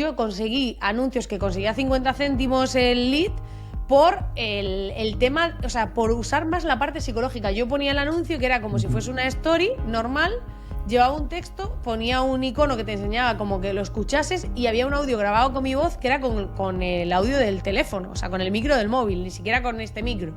yo conseguí anuncios que conseguía 50 céntimos el lead por el tema, o sea, por usar más la parte psicológica. Yo ponía el anuncio que era como si fuese una story normal, llevaba un texto, ponía un icono que te enseñaba como que lo escuchases y había un audio grabado con mi voz que era con el audio del teléfono, o sea, con el micro del móvil, ni siquiera con este micro.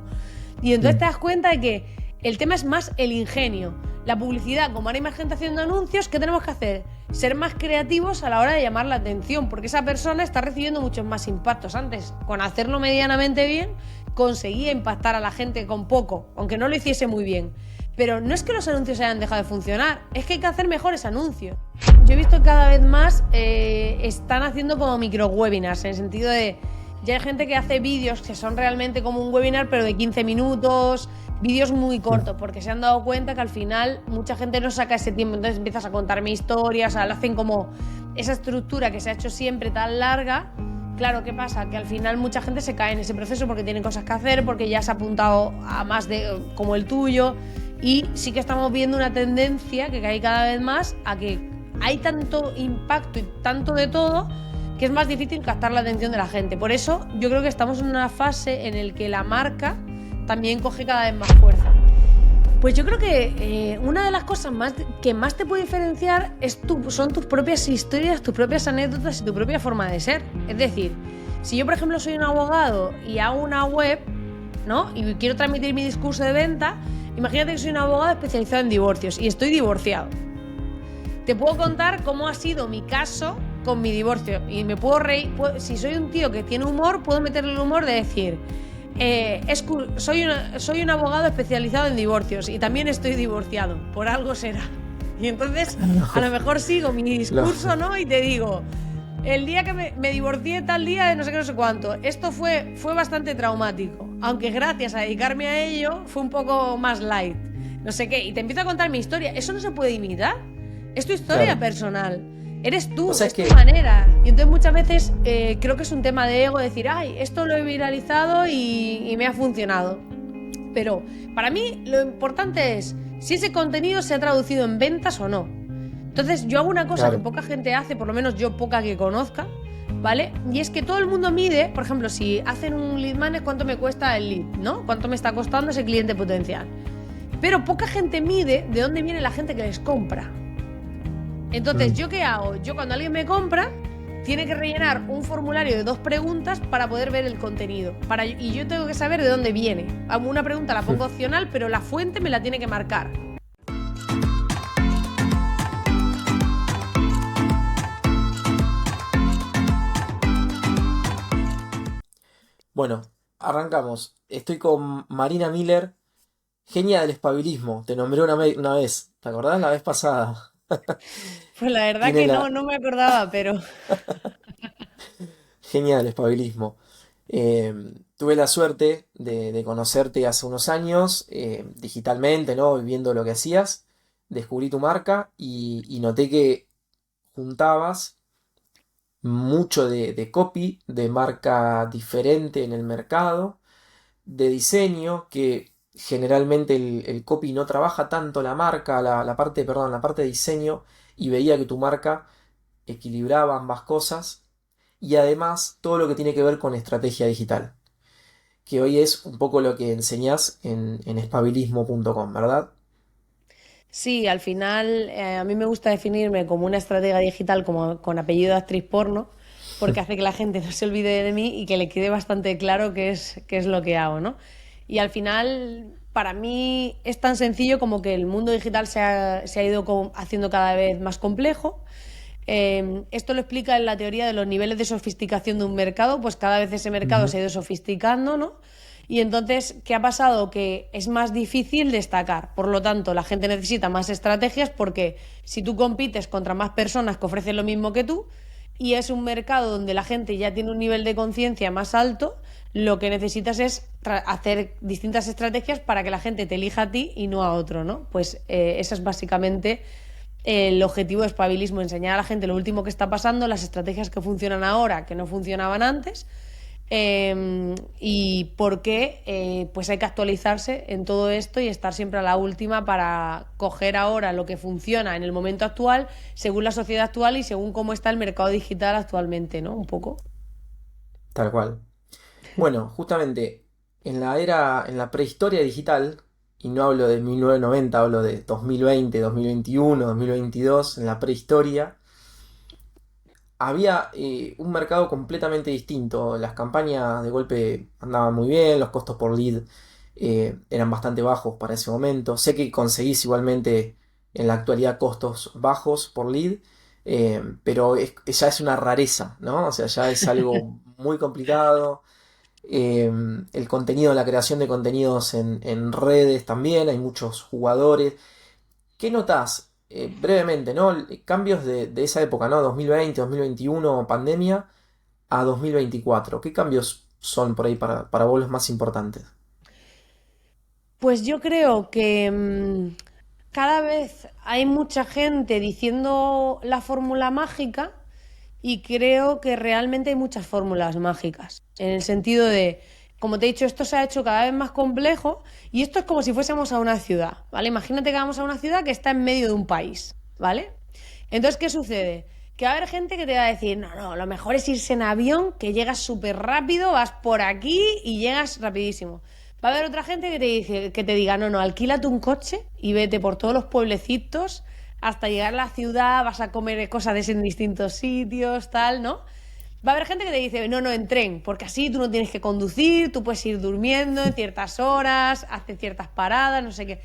Y entonces te das cuenta de que el tema es más el ingenio. La publicidad, como ahora hay más gente haciendo anuncios, ¿qué tenemos que hacer? Ser más creativos a la hora de llamar la atención, porque esa persona está recibiendo muchos más impactos. Antes, con hacerlo medianamente bien, conseguía impactar a la gente con poco, aunque no lo hiciese muy bien. Pero no es que los anuncios hayan dejado de funcionar, es que hay que hacer mejores anuncios. Yo he visto que cada vez más están haciendo como micro webinars, en el sentido de ya hay gente que hace vídeos que son realmente como un webinar, pero de 15 minutos, vídeos muy cortos, porque se han dado cuenta que al final mucha gente no saca ese tiempo, entonces empiezas a contarme historias, o sea, lo hacen como esa estructura que se ha hecho siempre tan larga. Claro, ¿qué pasa? Que al final mucha gente se cae en ese proceso porque tiene cosas que hacer, porque ya se ha apuntado a más de como el tuyo, y sí que estamos viendo una tendencia que hay cada vez más a que hay tanto impacto y tanto de todo que es más difícil captar la atención de la gente. Por eso yo creo que estamos en una fase en la que la marca también coge cada vez más fuerza. Pues yo creo que una de las cosas que más te puede diferenciar son tus propias historias, tus propias anécdotas y tu propia forma de ser. Es decir, si yo por ejemplo soy un abogado y hago una web, ¿no? Y quiero transmitir mi discurso de venta, imagínate que soy un abogado especializado en divorcios y estoy divorciado. Te puedo contar cómo ha sido mi caso con mi divorcio y me puedo reír. Si soy un tío que tiene humor, puedo meterle el humor de decir soy un abogado especializado en divorcios y también estoy divorciado, por algo será. Y entonces a lo mejor sigo mi discurso, ¿no? Y te digo, el día que me divorcié, tal día de no sé qué, no sé cuánto, esto fue bastante traumático, aunque gracias a dedicarme a ello fue un poco más light, no sé qué, y te empiezo a contar mi historia. Eso no se puede imitar, es tu historia personal. Eres tú, o sea, es tu manera. Y entonces muchas veces creo que es un tema de ego decir, ay, esto lo he viralizado y me ha funcionado. Pero para mí lo importante es si ese contenido se ha traducido en ventas o no. Entonces yo hago una cosa que poca gente hace, por lo menos yo poca que conozca, ¿vale? Y es que todo el mundo mide, por ejemplo, si hacen un lead magnet, cuánto me cuesta el lead, ¿no? Cuánto me está costando ese cliente potencial. Pero poca gente mide de dónde viene la gente que les compra. Entonces, ¿yo qué hago? Yo cuando alguien me compra, tiene que rellenar un formulario de 2 preguntas para poder ver el contenido. Y yo tengo que saber de dónde viene. Una pregunta la pongo opcional, pero la fuente me la tiene que marcar. Bueno, arrancamos. Estoy con Marina Miller, genia del espabilismo. Te nombré una vez. ¿Te acordás la vez pasada? Pues la verdad Tiene que la no me acordaba, pero genia del espabilismo. Tuve la suerte de conocerte hace unos años, digitalmente, ¿no? Viendo lo que hacías. Descubrí tu marca y noté que juntabas mucho de copy, de marca diferente en el mercado, de diseño, que generalmente el copy no trabaja tanto la marca, la parte de diseño, y veía que tu marca equilibraba ambas cosas, y además todo lo que tiene que ver con estrategia digital, que hoy es un poco lo que enseñás en espabilismo.com, ¿verdad? sí, al final a mí me gusta definirme como una estratega digital como con apellido de actriz porno, porque hace que la gente no se olvide de mí y que le quede bastante claro qué es lo que hago, ¿no? Y al final, para mí es tan sencillo como que el mundo digital se ha ido haciendo cada vez más complejo. Esto lo explica en la teoría de los niveles de sofisticación de un mercado, pues cada vez ese mercado Ujú. se ha ido sofisticando, ¿no? Y entonces, ¿qué ha pasado? Que es más difícil destacar. Por lo tanto, la gente necesita más estrategias porque si tú compites contra más personas que ofrecen lo mismo que tú y es un mercado donde la gente ya tiene un nivel de conciencia más alto, lo que necesitas es hacer distintas estrategias para que la gente te elija a ti y no a otro, ¿no? Pues esa es básicamente el objetivo de espabilismo, enseñar a la gente lo último que está pasando, las estrategias que funcionan ahora, que no funcionaban antes, Y por qué pues hay que actualizarse en todo esto y estar siempre a la última para coger ahora lo que funciona en el momento actual, según la sociedad actual y según cómo está el mercado digital actualmente, ¿no? Un poco. Tal cual. Bueno, justamente en la prehistoria digital, y no hablo de 1990, hablo de 2020, 2021, 2022, en la prehistoria, había un mercado completamente distinto. Las campañas de golpe andaban muy bien, los costos por lead eran bastante bajos para ese momento. Sé que conseguís igualmente en la actualidad costos bajos por lead, pero ya es una rareza, ¿no? O sea, ya es algo muy complicado. Eh, el contenido, la creación de contenidos en redes también, hay muchos jugadores. ¿Qué notás? Brevemente, ¿no? Cambios de esa época, ¿no? 2020, 2021, pandemia, a 2024. ¿Qué cambios son por ahí para vos los más importantes? Pues yo creo que cada vez hay mucha gente diciendo la fórmula mágica y creo que realmente hay muchas fórmulas mágicas. En el sentido de, como te he dicho, esto se ha hecho cada vez más complejo y esto es como si fuésemos a una ciudad, ¿vale? Imagínate que vamos a una ciudad que está en medio de un país, ¿vale? Entonces, ¿qué sucede? Que va a haber gente que te va a decir, no, no, lo mejor es irse en avión, que llegas súper rápido, vas por aquí y llegas rapidísimo. Va a haber otra gente que te diga, no, no, alquílate un coche y vete por todos los pueblecitos hasta llegar a la ciudad, vas a comer cosas de ese en distintos sitios, tal, ¿no? Va a haber gente que te dice, no, no, en tren, porque así tú no tienes que conducir, tú puedes ir durmiendo en ciertas horas, hacer ciertas paradas, no sé qué.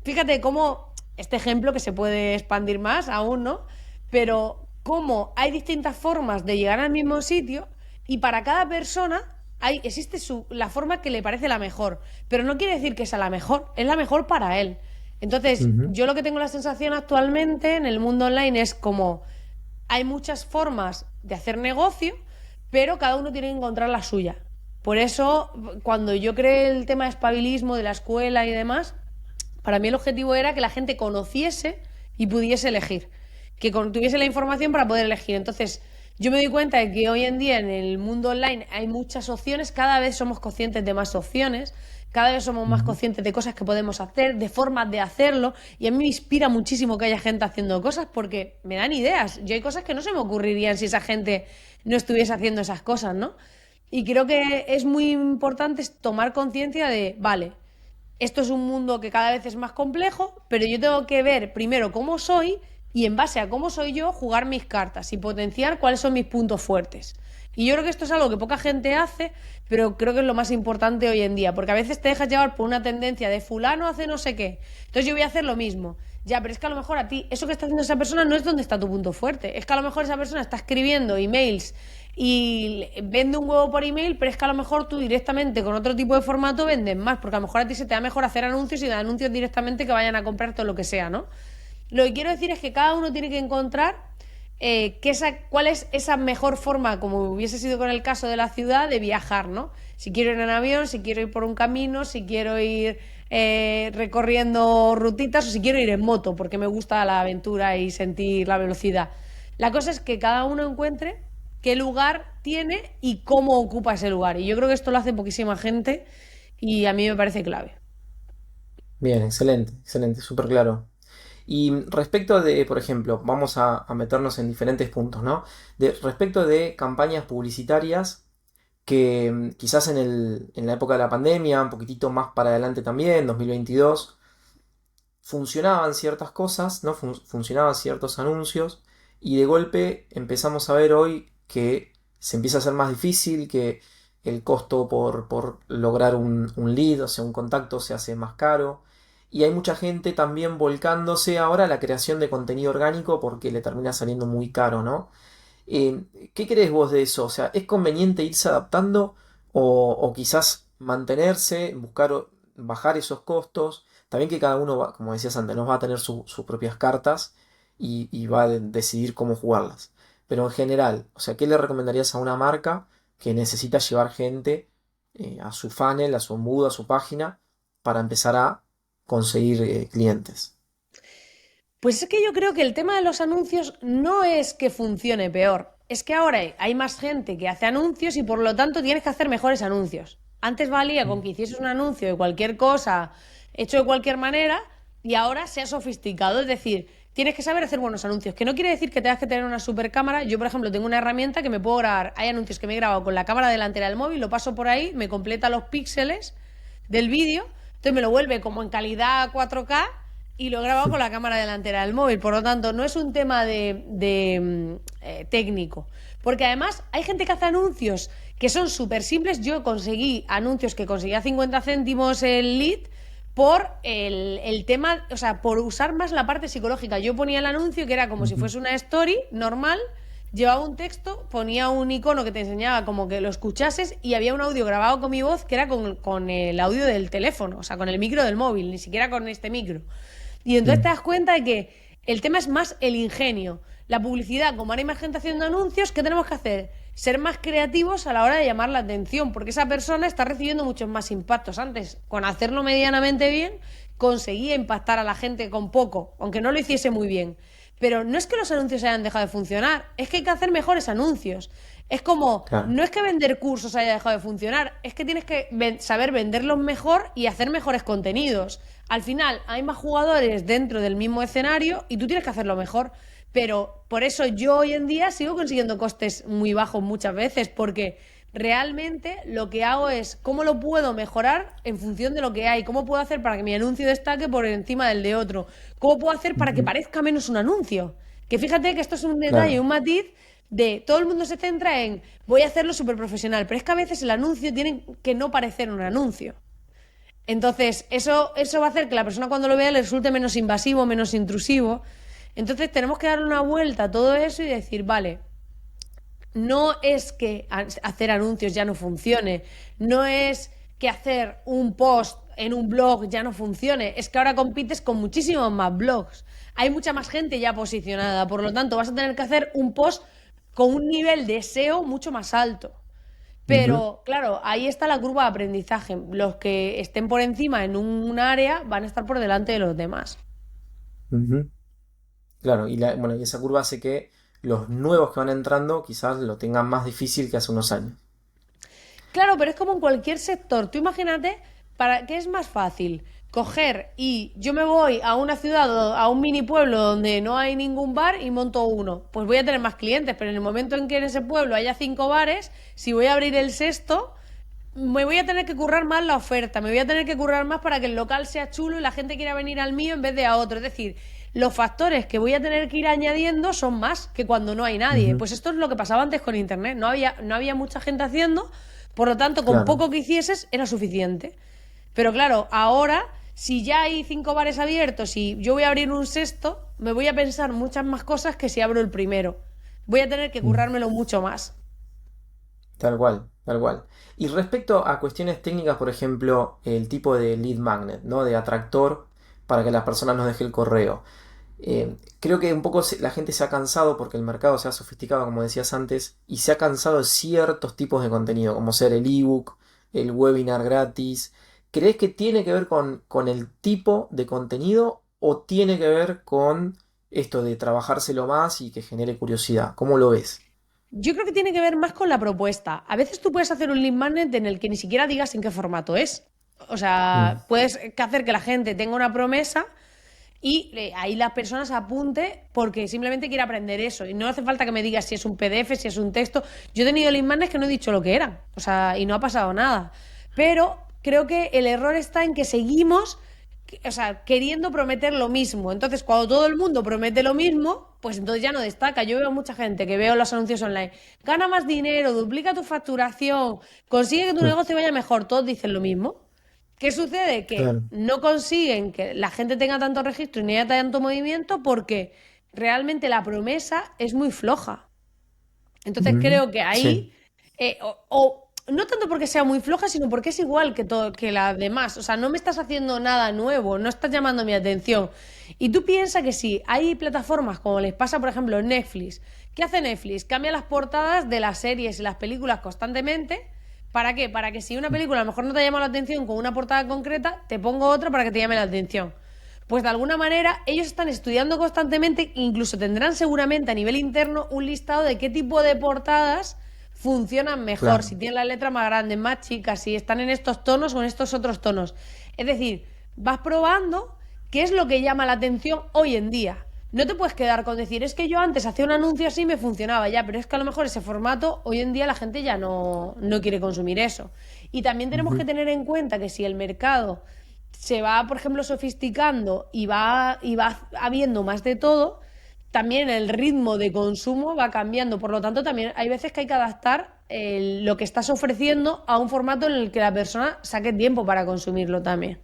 Fíjate cómo este ejemplo que se puede expandir más aún, ¿no? Pero cómo hay distintas formas de llegar al mismo sitio y para cada persona existe la forma que le parece la mejor, pero no quiere decir que sea la mejor, es la mejor para él. Entonces, Ujú. yo lo que tengo la sensación actualmente en el mundo online es como hay muchas formas de hacer negocio, pero cada uno tiene que encontrar la suya. Por eso, cuando yo creé el tema de espabilismo de la escuela y demás, para mí el objetivo era que la gente conociese y pudiese elegir, que tuviese la información para poder elegir. Entonces, yo me doy cuenta de que hoy en día en el mundo online hay muchas opciones, cada vez somos conscientes de más opciones, cada vez somos más Ujú. conscientes de cosas que podemos hacer, de formas de hacerlo, y a mí me inspira muchísimo que haya gente haciendo cosas porque me dan ideas. Yo hay cosas que no se me ocurrirían si esa gente no estuviese haciendo esas cosas, ¿no? Y creo que es muy importante tomar conciencia de, vale, esto es un mundo que cada vez es más complejo, pero yo tengo que ver primero cómo soy y en base a cómo soy yo jugar mis cartas y potenciar cuáles son mis puntos fuertes. Y yo creo que esto es algo que poca gente hace, pero creo que es lo más importante hoy en día, porque a veces te dejas llevar por una tendencia de fulano hace no sé qué, entonces yo voy a hacer lo mismo. Ya, pero es que a lo mejor a ti, eso que está haciendo esa persona no es donde está tu punto fuerte. Es que a lo mejor esa persona está escribiendo emails y vende un huevo por email, pero es que a lo mejor tú directamente con otro tipo de formato vendes más, porque a lo mejor a ti se te da mejor hacer anuncios y dar anuncios directamente que vayan a comprar todo lo que sea, ¿no? Lo que quiero decir es que cada uno tiene que encontrar cuál es esa mejor forma, como hubiese sido con el caso de la ciudad, de viajar, ¿no? Si quiero ir en avión, si quiero ir por un camino, si quiero ir recorriendo rutitas o si quiero ir en moto, porque me gusta la aventura y sentir la velocidad. La cosa es que cada uno encuentre qué lugar tiene y cómo ocupa ese lugar. Y yo creo que esto lo hace poquísima gente y a mí me parece clave. Bien, excelente, excelente, súper claro. Y respecto de, por ejemplo, vamos a meternos en diferentes puntos, ¿no? Respecto de campañas publicitarias que quizás en la época de la pandemia, un poquitito más para adelante también, 2022, funcionaban ciertas cosas, ¿no? Funcionaban ciertos anuncios y de golpe empezamos a ver hoy que se empieza a hacer más difícil, que el costo por lograr un lead, o sea, un contacto se hace más caro. Y hay mucha gente también volcándose ahora a la creación de contenido orgánico porque le termina saliendo muy caro, ¿no? ¿Qué crees vos de eso? O sea, ¿es conveniente irse adaptando o quizás mantenerse, buscar bajar esos costos? También que cada uno va, como decías antes, nos va a tener sus propias cartas y va a decidir cómo jugarlas. Pero en general, o sea, ¿qué le recomendarías a una marca que necesita llevar gente a su funnel, a su embudo, a su página, para empezar a conseguir clientes? Pues es que yo creo que el tema de los anuncios no es que funcione peor. es que ahora hay más gente que hace anuncios y por lo tanto tienes que hacer mejores anuncios. Antes valía con que hicieses un anuncio de cualquier cosa, hecho de cualquier manera, y ahora se ha sofisticado. Es decir, tienes que saber hacer buenos anuncios, que no quiere decir que tengas que tener una super cámara. Yo, por ejemplo, tengo una herramienta que me puedo grabar. Hay anuncios que me he grabado con la cámara delantera del móvil, lo paso por ahí, me completa los píxeles del vídeo, entonces me lo vuelve como en calidad 4K y lo he grabado con la cámara delantera del móvil. Por lo tanto, no es un tema de técnico. Porque además hay gente que hace anuncios que son súper simples. Yo conseguí anuncios que conseguía 50 céntimos el lead por el tema, o sea, por usar más la parte psicológica. Yo ponía el anuncio que era como si fuese una story normal, llevaba un texto, ponía un icono que te enseñaba como que lo escuchases y había un audio grabado con mi voz que era con el audio del teléfono, o sea, con el micro del móvil, ni siquiera con este micro. Y entonces te das cuenta de que el tema es más el ingenio. La publicidad, como ahora hay más gente haciendo anuncios, ¿qué tenemos que hacer? Ser más creativos a la hora de llamar la atención, porque esa persona está recibiendo muchos más impactos. Antes, con hacerlo medianamente bien, conseguía impactar a la gente con poco, aunque no lo hiciese muy bien. Pero no es que los anuncios hayan dejado de funcionar, es que hay que hacer mejores anuncios. Es como, Claro. no es que vender cursos haya dejado de funcionar, es que tienes que saber venderlos mejor y hacer mejores contenidos. Al final, hay más jugadores dentro del mismo escenario y tú tienes que hacerlo mejor. Pero por eso yo hoy en día sigo consiguiendo costes muy bajos muchas veces, porque realmente lo que hago es cómo lo puedo mejorar en función de lo que hay, cómo puedo hacer para que mi anuncio destaque por encima del de otro, cómo puedo hacer para que Ujú. parezca menos un anuncio. Que fíjate que esto es un detalle, Claro. un matiz de todo el mundo se centra en voy a hacerlo súper profesional, pero es que a veces el anuncio tiene que no parecer un anuncio. Entonces, eso va a hacer que la persona cuando lo vea le resulte menos invasivo, menos intrusivo. Entonces, tenemos que dar una vuelta a todo eso y decir, vale, no es que hacer anuncios ya no funcione, no es que hacer un post en un blog ya no funcione, es que ahora compites con muchísimos más blogs. Hay mucha más gente ya posicionada, por lo tanto vas a tener que hacer un post con un nivel de SEO mucho más alto. Ujú. Pero claro, ahí está la curva de aprendizaje. Los que estén por encima en un área van a estar por delante de los demás. Ujú. Claro, bueno, y esa curva hace que los nuevos que van entrando quizás lo tengan más difícil que hace unos años. Claro, pero es como en cualquier sector. Tú imagínate, ¿para qué es más fácil? Coger y yo me voy a una ciudad o a un mini pueblo donde no hay ningún bar y monto uno. Pues voy a tener más clientes, pero en el momento en que en ese pueblo haya 5 bares, si voy a abrir el sexto, me voy a tener que currar más la oferta, me voy a tener que currar más para que el local sea chulo y la gente quiera venir al mío en vez de a otro. Es decir, los factores que voy a tener que ir añadiendo son más que cuando no hay nadie. Ujú. Pues esto es lo que pasaba antes con Internet. No había mucha gente haciendo, por lo tanto, con Claro. poco que hicieses era suficiente. Pero claro, ahora, si ya hay 5 bares abiertos y yo voy a abrir un sexto, me voy a pensar muchas más cosas que si abro el primero. Voy a tener que Mm. currármelo mucho más. Tal cual, tal cual. Y respecto a cuestiones técnicas, por ejemplo, el tipo de lead magnet, ¿no? De atractor para que las personas nos dejen el correo. Creo que un poco la gente se ha cansado porque el mercado se ha sofisticado, como decías antes, y se ha cansado de ciertos tipos de contenido, como ser el ebook, el webinar gratis. ¿Crees que tiene que ver con el tipo de contenido o tiene que ver con esto de trabajárselo más y que genere curiosidad? ¿Cómo lo ves? Yo creo que tiene que ver más con la propuesta. A veces tú puedes hacer un lead magnet en el que ni siquiera digas en qué formato es. O Mm. sea, puedes hacer que la gente tenga una promesa y ahí la persona se apunte porque simplemente quiere aprender eso. Y no hace falta que me digas si es un PDF, si es un texto. Yo he tenido lead magnets que no he dicho lo que eran. O sea, y no ha pasado nada. Pero creo que el error está en que seguimos, o sea, queriendo prometer lo mismo. Entonces, cuando todo el mundo promete lo mismo, pues entonces ya no destaca. Yo veo mucha gente que veo los anuncios online. Gana más dinero, duplica tu facturación, consigue que tu Mm. negocio vaya mejor. Todos dicen lo mismo. ¿Qué sucede? Que Claro. no consiguen que la gente tenga tanto registro ni haya tanto movimiento porque realmente la promesa es muy floja. Entonces Ujú. creo que Sí. ahí, o no tanto porque sea muy floja, sino porque es igual que, todo, que las demás. O sea, no me estás haciendo nada nuevo, no estás llamando mi atención. Y tú piensas que sí, hay plataformas como les pasa, por ejemplo, en Netflix. ¿Qué hace Netflix? Cambia las portadas de las series y las películas constantemente. ¿Para qué? Para que si una película a lo mejor no te llama la atención con una portada concreta, te pongo otra para que te llame la atención. pues de alguna manera ellos están estudiando constantemente, incluso tendrán seguramente a nivel interno un listado de qué tipo de portadas funcionan mejor, Claro. si tienen la letra más grande, más chica, si están en estos tonos o en estos otros tonos. Es decir, vas probando qué es lo que llama la atención hoy en día. No te puedes quedar con decir, es que yo antes hacía un anuncio así y me funcionaba ya, pero es que a lo mejor ese formato hoy en día la gente ya no quiere consumir eso. Y también tenemos que Ujú. tener en cuenta que si el mercado se va, por ejemplo, sofisticando y va habiendo más de todo, también el ritmo de consumo va cambiando. Por lo tanto, también hay veces que hay que adaptar lo que estás ofreciendo a un formato en el que la persona saque tiempo para consumirlo también.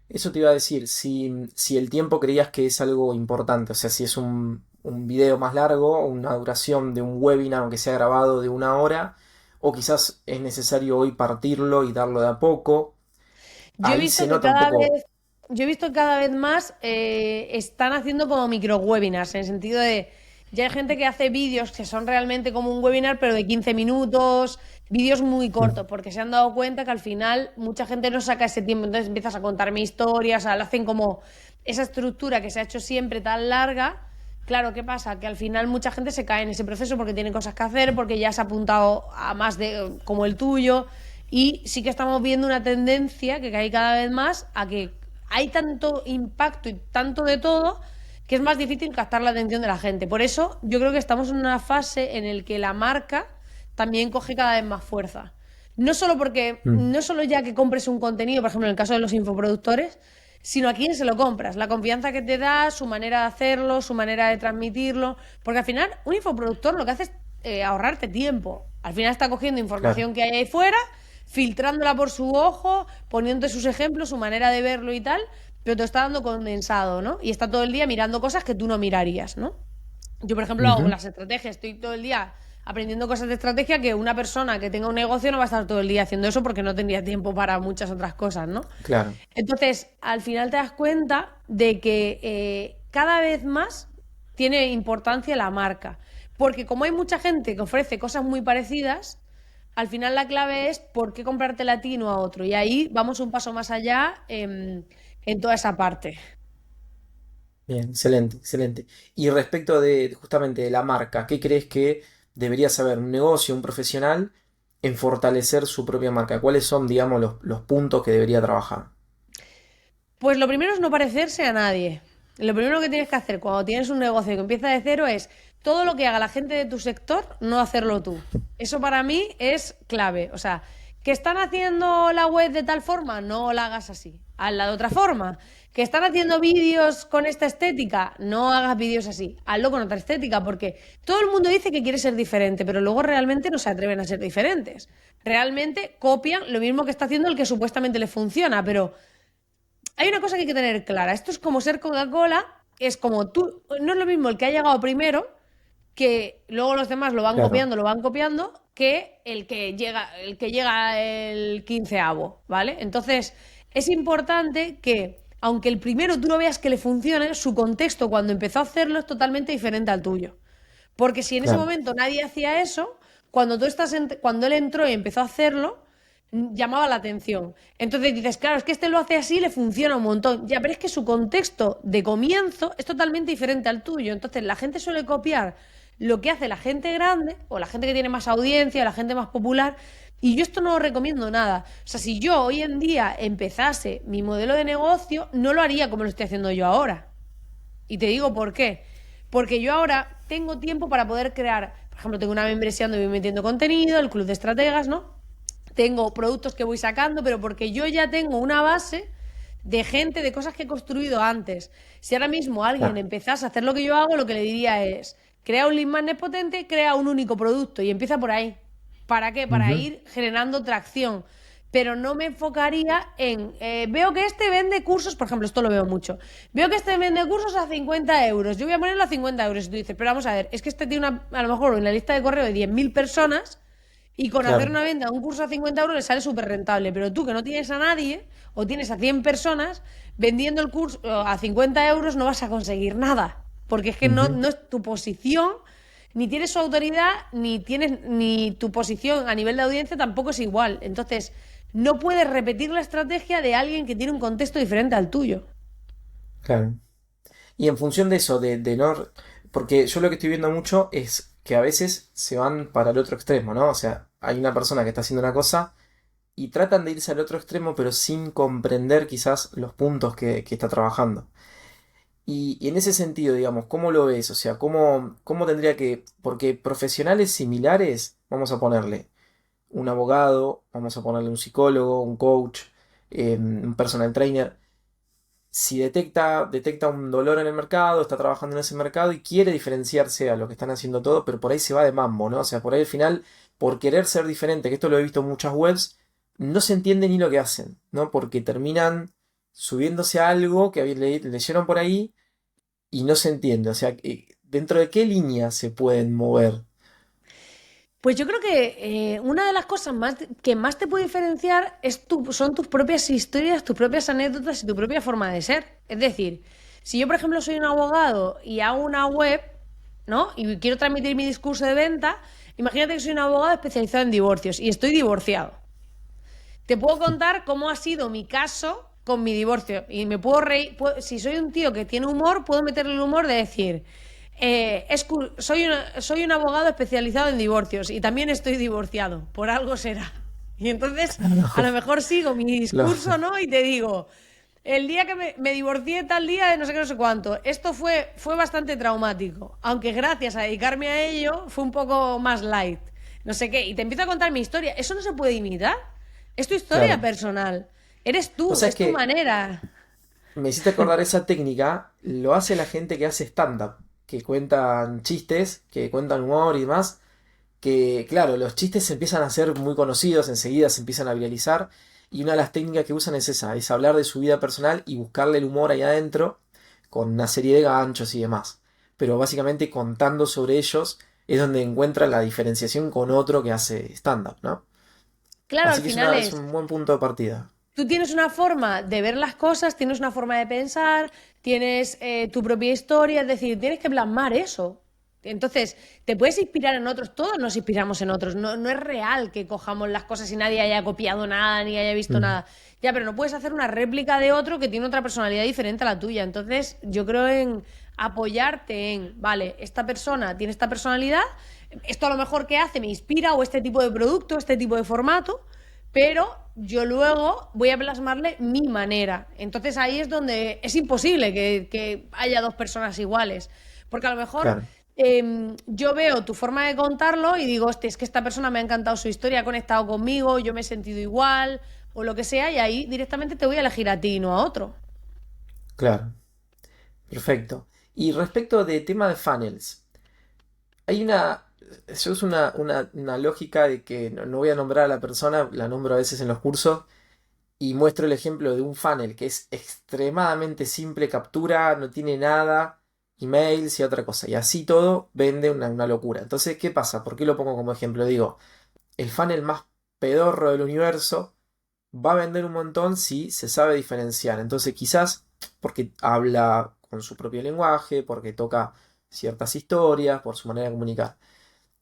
Eso te iba a decir, si el tiempo creías que es algo importante, o sea, si es un video más largo, una duración de un webinar, aunque sea grabado de 1 hora, o quizás es necesario hoy partirlo y darlo de a poco, Yo he ahí visto se que nota un cada poco. vez, yo he visto que cada vez más están haciendo como micro webinars, en el sentido de, ya hay gente que hace vídeos que son realmente como un webinar, pero de 15 minutos, vídeos muy Mm. cortos, porque se han dado cuenta que al final mucha gente no saca ese tiempo, entonces empiezas a contarme historias, o sea, lo hacen como esa estructura que se ha hecho siempre tan larga. Claro, ¿qué pasa? Que al final mucha gente se cae en ese proceso porque tiene cosas que hacer, porque ya se ha apuntado a más de como el tuyo. Y sí que estamos viendo una tendencia que hay cada vez más a que hay tanto impacto y tanto de todo que es más difícil captar la atención de la gente. Por eso yo creo que estamos en una fase en la que la marca también coge cada vez más fuerza. Mm. No solo ya que compres un contenido, por ejemplo, en el caso de los infoproductores, sino a quién se lo compras, la confianza que te da, su manera de hacerlo, su manera de transmitirlo, porque al final un infoproductor lo que hace es ahorrarte tiempo. Al final está cogiendo Claro. información que hay ahí fuera, filtrándola por su ojo, poniéndote sus ejemplos, su manera de verlo y tal, pero te está dando condensado, ¿no? Y está todo el día mirando cosas que tú no mirarías, ¿no? Yo, por ejemplo, hago Ujú. las estrategias, estoy todo el día aprendiendo cosas de estrategia que una persona que tenga un negocio no va a estar todo el día haciendo eso porque no tendría tiempo para muchas otras cosas, ¿no? Claro. Entonces, al final te das cuenta de que cada vez más tiene importancia la marca. Porque como hay mucha gente que ofrece cosas muy parecidas, al final la clave es por qué comprarte a ti y no a otro. Y ahí vamos un paso más allá en toda esa parte. Bien, excelente, excelente. Y respecto de justamente de la marca, ¿qué crees que debería saber un negocio, un profesional, en fortalecer su propia marca? ¿Cuáles son, digamos, los puntos que debería trabajar? Pues lo primero es no parecerse a nadie. Lo primero que tienes que hacer cuando tienes un negocio que empieza de cero es todo lo que haga la gente de tu sector, no hacerlo tú. Eso para mí es clave. O sea, que están haciendo la web de tal forma, no la hagas así. Hazla de otra forma. Que están haciendo vídeos con esta estética, no hagas vídeos así. Hazlo con otra estética, porque todo el mundo dice que quiere ser diferente, pero luego realmente no se atreven a ser diferentes. Realmente copian lo mismo que está haciendo el que supuestamente le funciona, pero hay una cosa que hay que tener clara. Esto es como ser Coca-Cola, es como tú, no es lo mismo el que ha llegado primero, que luego los demás Claro, lo van copiando, que el que llega el quinceavo, ¿vale? Entonces, es importante que, aunque el primero tú no veas que le funcione, su contexto cuando empezó a hacerlo es totalmente diferente al tuyo. Porque si en ese claro. momento nadie hacía eso, cuando él entró y empezó a hacerlo, llamaba la atención. Entonces dices, claro, es que este lo hace así y le funciona un montón. Ya, pero es que su contexto de comienzo es totalmente diferente al tuyo. Entonces la gente suele copiar lo que hace la gente grande o la gente que tiene más audiencia, o la gente más popular. Y yo esto no lo recomiendo nada. O sea, si yo hoy en día empezase mi modelo de negocio, no lo haría como lo estoy haciendo yo ahora. Y te digo por qué. Porque yo ahora tengo tiempo para poder crear, por ejemplo, tengo una membresía donde voy metiendo contenido, el club de estrategas, ¿no? Tengo productos que voy sacando, pero porque yo ya tengo una base de gente, de cosas que he construido antes. Si ahora mismo alguien Claro. empezase a hacer lo que yo hago, lo que le diría es, crea un lead magnet potente, crea un único producto y empieza por ahí. ¿Para qué? Para Ujú. ir generando tracción. Pero no me enfocaría en, veo que este vende cursos, por ejemplo, esto lo veo mucho, veo que este vende cursos a 50 euros, yo voy a ponerlo a 50 euros. Y tú dices, pero vamos a ver, es que este tiene a lo mejor en la lista de correo de 10.000 personas y con hacer Claro. una venta, un curso a 50 euros le sale súper rentable. Pero tú que no tienes a nadie o tienes a 100 personas vendiendo el curso a 50 euros no vas a conseguir nada. Porque es que Ujú. no es tu posición, ni tienes su autoridad, ni tu posición a nivel de audiencia tampoco es igual. Entonces, no puedes repetir la estrategia de alguien que tiene un contexto diferente al tuyo. Claro. Y en función de eso, de no... Porque yo lo que estoy viendo mucho es que a veces se van para el otro extremo, ¿no? O sea, hay una persona que está haciendo una cosa y tratan de irse al otro extremo, pero sin comprender quizás los puntos que está trabajando. Y en ese sentido, digamos, ¿cómo lo ves? O sea, ¿cómo tendría que...? Porque profesionales similares, vamos a ponerle un abogado, vamos a ponerle un psicólogo, un coach, un personal trainer. Si detecta un dolor en el mercado, está trabajando en ese mercado y quiere diferenciarse a lo que están haciendo todos, pero por ahí se va de mambo, ¿no? O sea, por ahí al final, por querer ser diferente, que esto lo he visto en muchas webs, no se entiende ni lo que hacen, ¿no? Porque terminan subiéndose a algo que leyeron por ahí y no se entiende. O sea, ¿dentro de qué línea se pueden mover? Pues yo creo que una de las cosas que más te puede diferenciar son tus propias historias, tus propias anécdotas y tu propia forma de ser. Es decir, si yo, por ejemplo, soy un abogado y hago una web, ¿no? Y quiero transmitir mi discurso de venta, imagínate que soy un abogado especializado en divorcios y estoy divorciado. Te puedo contar cómo ha sido mi caso con mi divorcio. Y me puedo reír. Si soy un tío que tiene humor, puedo meterle el humor de decir. Soy un abogado especializado en divorcios y también estoy divorciado. Por algo será. Y entonces, a lo mejor sigo mi Lo- discurso, ¿no? Y te digo. El día que me divorcié tal día de no sé qué, no sé cuánto. Esto fue bastante traumático. Aunque gracias a dedicarme a ello fue un poco más light. No sé qué. Y te empiezo a contar mi historia. Eso no se puede imitar. Es tu historia claro. personal. Eres O tú, sea, es es tu que manera. me hiciste acordar esa técnica, lo hace la gente que hace stand-up, que cuentan chistes, que cuentan humor y demás, que claro, los chistes se empiezan a ser muy conocidos, enseguida se empiezan a viralizar, y una de las técnicas que usan es esa, es hablar de su vida personal y buscarle el humor ahí adentro, con una serie de ganchos y demás. Pero básicamente contando sobre ellos es donde encuentran la diferenciación con otro que hace stand-up, ¿no? Claro, al Así que final es un buen punto de partida. tú tienes una forma de ver las cosas, tienes una forma de pensar, tienes tu propia historia, es decir, tienes que plasmar eso. Entonces, te puedes inspirar en otros, todos nos inspiramos en otros. No, no es real que cojamos las cosas y nadie haya copiado nada ni haya visto Mm, nada. Ya, pero no puedes hacer una réplica de otro que tiene otra personalidad diferente a la tuya. Entonces, yo creo en apoyarte en, vale, esta persona tiene esta personalidad, esto a lo mejor que hace me inspira, o este tipo de producto, este tipo de formato, pero yo luego voy a plasmarle mi manera. Entonces ahí es donde es imposible que haya dos personas iguales. Porque a lo mejor claro. yo veo tu forma de contarlo y digo, hostia, es que esta persona me ha encantado su historia, ha conectado conmigo, yo me he sentido igual, o lo que sea, y ahí directamente te voy a elegir a ti y no a otro. Claro, perfecto. Y respecto de tema de funnels, hay una, yo uso una lógica de que no voy a nombrar a la persona, la nombro a veces en los cursos, y muestro el ejemplo de un funnel que es extremadamente simple, captura, no tiene nada, emails y otra cosa, y así todo vende una locura. Entonces, ¿qué pasa? ¿Por qué lo pongo como ejemplo? Digo, el funnel más pedorro del universo va a vender un montón si se sabe diferenciar. Entonces quizás porque habla con su propio lenguaje, porque toca ciertas historias, por su manera de comunicar.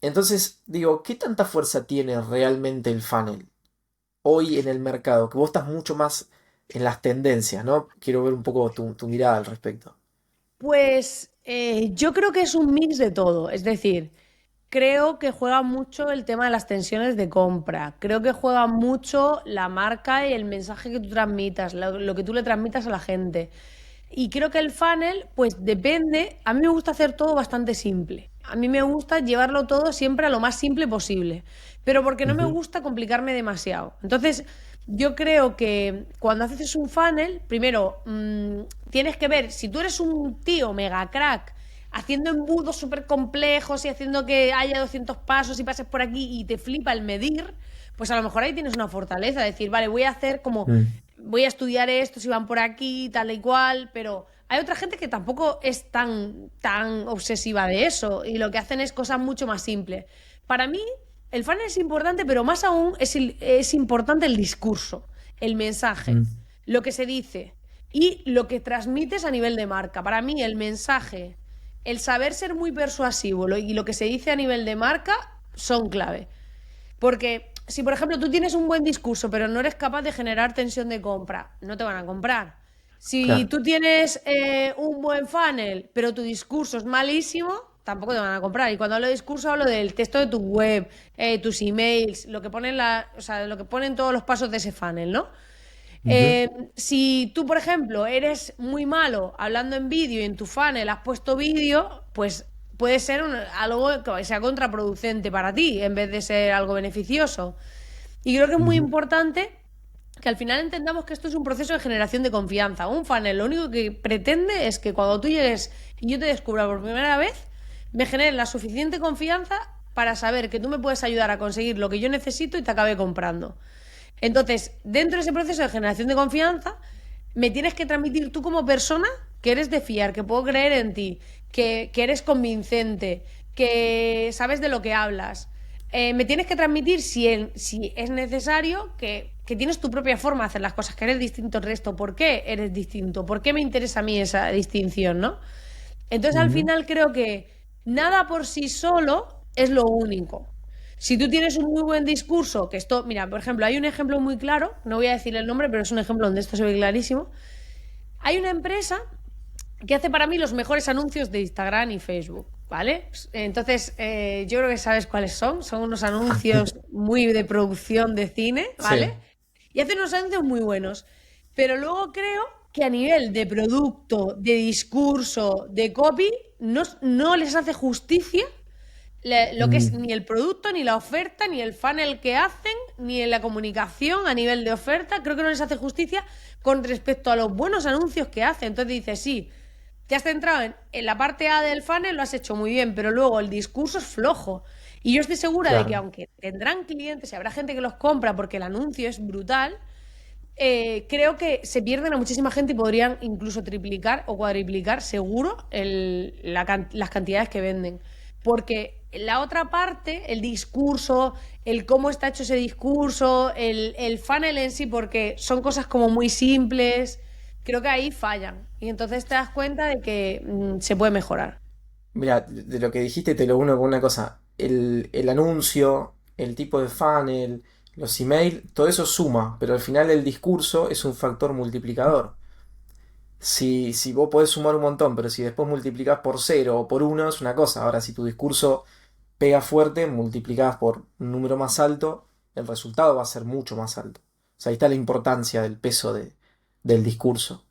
Entonces digo, ¿qué tanta fuerza tiene realmente el funnel hoy en el mercado? Que vos estás mucho más en las tendencias, ¿no? Quiero ver un poco tu mirada al respecto. Pues yo creo que es un mix de todo. Es decir, creo que juega mucho el tema de las tensiones de compra. Creo que juega mucho la marca y el mensaje que tú transmitas, lo que tú le transmitas a la gente. Y creo que el funnel, pues depende. A mí me gusta hacer todo bastante simple. A mí me gusta llevarlo todo siempre a lo más simple posible. Pero porque no me Ujú, gusta complicarme demasiado. Entonces, yo creo que cuando haces un funnel, primero tienes que ver si tú eres un tío mega crack haciendo embudos súper complejos y haciendo que haya 200 pasos y pases por aquí y te flipa el medir, pues a lo mejor ahí tienes una fortaleza, decir, vale, voy a hacer como, mm, voy a estudiar esto, si van por aquí, tal y cual, pero hay otra gente que tampoco es tan obsesiva de eso y lo que hacen es cosas mucho más simples. Para mí, el funnel es importante, pero más aún es importante el discurso, el mensaje, mm, lo que se dice y lo que transmites a nivel de marca. Para mí, el mensaje, el saber ser muy persuasivo y lo que se dice a nivel de marca son clave. Porque si, por ejemplo, tú tienes un buen discurso, pero no eres capaz de generar tensión de compra, no te van a comprar. Si claro. tú tienes un buen funnel, pero tu discurso es malísimo, tampoco te van a comprar. Y cuando hablo de discurso, hablo del texto de tu web, tus emails, lo que ponen o sea, lo que ponen todos los pasos de ese funnel, ¿no? Ujú, Si tú, por ejemplo, eres muy malo hablando en vídeo y en tu funnel has puesto vídeo, pues puede ser algo que sea contraproducente para ti en vez de ser algo beneficioso. Y creo que es muy ujú, importante que al final entendamos que esto es un proceso de generación de confianza. Un funnel lo único que pretende es que cuando tú llegues y yo te descubra por primera vez, me genere la suficiente confianza para saber que tú me puedes ayudar a conseguir lo que yo necesito y te acabe comprando. Entonces, dentro de ese proceso de generación de confianza, me tienes que transmitir tú como persona que eres de fiar, que puedo creer en ti, que eres convincente, que sabes de lo que hablas. Me tienes que transmitir, si es necesario, que tienes tu propia forma de hacer las cosas, que eres distinto al resto. ¿Por qué eres distinto? ¿Por qué me interesa a mí esa distinción, no? Entonces, al ujú. final creo que nada por sí solo es lo único. Si tú tienes un muy buen discurso, que esto, mira, por ejemplo, hay un ejemplo muy claro, no voy a decir el nombre, pero es un ejemplo donde esto se ve clarísimo. Hay una empresa que hace para mí los mejores anuncios de Instagram y Facebook, ¿vale? Entonces, yo creo que sabes cuáles son. Son unos anuncios muy de producción de cine, ¿vale? Sí. Y hacen unos anuncios muy buenos. Pero luego creo que a nivel de producto, de discurso, de copy, no les hace justicia lo que es Mm, ni el producto, ni la oferta, ni el funnel que hacen, ni en la comunicación a nivel de oferta. Creo que no les hace justicia con respecto a los buenos anuncios que hacen. Entonces dices, sí, te has centrado en la parte A del funnel, lo has hecho muy bien, pero luego el discurso es flojo. Y yo estoy segura de que claro. aunque tendrán clientes y habrá gente que los compra porque el anuncio es brutal, creo que se pierden a muchísima gente y podrían incluso triplicar o cuadriplicar seguro las cantidades que venden. Porque la otra parte, el discurso, el cómo está hecho ese discurso, el funnel en sí, porque son cosas como muy simples, creo que ahí fallan. Y entonces te das cuenta de que se puede mejorar. Mira, de lo que dijiste te lo uno con una cosa. El anuncio, el tipo de funnel, los emails, todo eso suma, pero al final el discurso es un factor multiplicador. Si vos podés sumar un montón, pero si después multiplicás por cero o por uno es una cosa. Ahora, si tu discurso pega fuerte, multiplicás por un número más alto, el resultado va a ser mucho más alto. O sea, ahí está la importancia del peso del discurso.